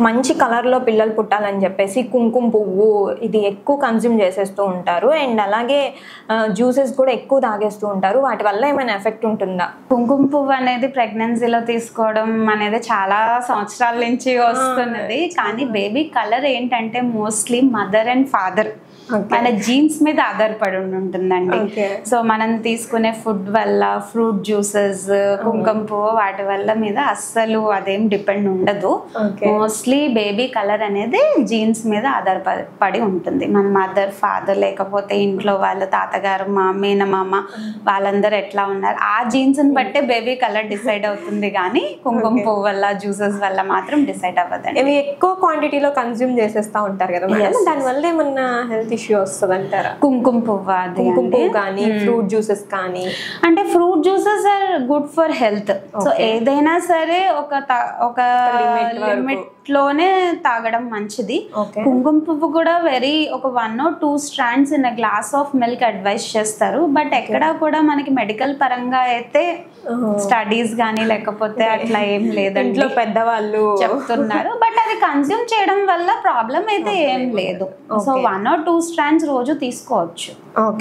మంచి కలర్లో పిల్లలు పుట్టాలని చెప్పేసి కుంకుమ పువ్వు ఇది ఎక్కువ కన్జ్యూమ్ చేసేస్తూ ఉంటారు. అండ్ అలాగే జ్యూసెస్ కూడా ఎక్కువ తాగేస్తూ ఉంటారు. వాటి వల్ల ఏమైనా ఎఫెక్ట్ ఉంటుందా? కుంకుమ పువ్వు అనేది ప్రెగ్నెన్సీలో తీసుకోవడం అనేది చాలా సంవత్సరాల నుంచి వస్తున్నది. కానీ బేబీ కలర్ ఏంటంటే మోస్ట్లీ మదర్ అండ్ ఫాదర్ మన జీన్స్ మీద ఆధారపడి ఉంటుందండి. సో మనం తీసుకునే ఫుడ్ వల్ల, ఫ్రూట్ జ్యూసెస్, కుంకుమ పువ్వు వాటి వల్ల మీద అస్సలు అదేం డిపెండ్ ఉండదు. మోస్ట్లీ బేబీ కలర్ అనేది జీన్స్ మీద ఆధారపడి ఉంటుంది. మన మదర్, ఫాదర్ లేకపోతే ఇంట్లో వాళ్ళ తాతగారు, మేనమామ వాళ్ళందరూ ఎట్లా ఉన్నారు ఆ జీన్స్ ని బట్టే బేబీ కలర్ డిసైడ్ అవుతుంది. కానీ కుంకుమ పువ్వు వల్ల, జ్యూసెస్ వల్ల మాత్రం డిసైడ్ అవ్వదండి. ఇవి ఎక్కువ క్వాంటిటీలో కన్జ్యూమ్ చేసేస్తా ఉంటారు కదా, దానివల్ల ఏమన్నా హెల్త్ ఇష్యూ వస్తుంది అంటారా? కుంకుమ పువ్వు, కుంకుమ పువ్వు కానీ ఫ్రూట్ జ్యూసెస్ కానీ? అంటే fruit juices are good for health. So ఏదైనా సరే ఒక లిమిట్ లోనే తాగడం మంచిది. కుంకుమ పువ్వు కూడా ఒక 1 or 2 strands in a glass of milk advice చేస్తారు. బట్ ఎక్కడా కూడా మనకి మెడికల్ పరంగా అయితే స్టడీస్ కానీ లేకపోతే అట్లా ఏం లేదండి, ఇంట్లో పెద్దవాళ్ళు చెప్తున్నారు. బట్ అది కన్స్యూమ్ చేయడం వల్ల ప్రాబ్లం అయితే ఏం లేదు. సో 1 or 2 strands రోజు తీసుకోవచ్చు. ఓకే.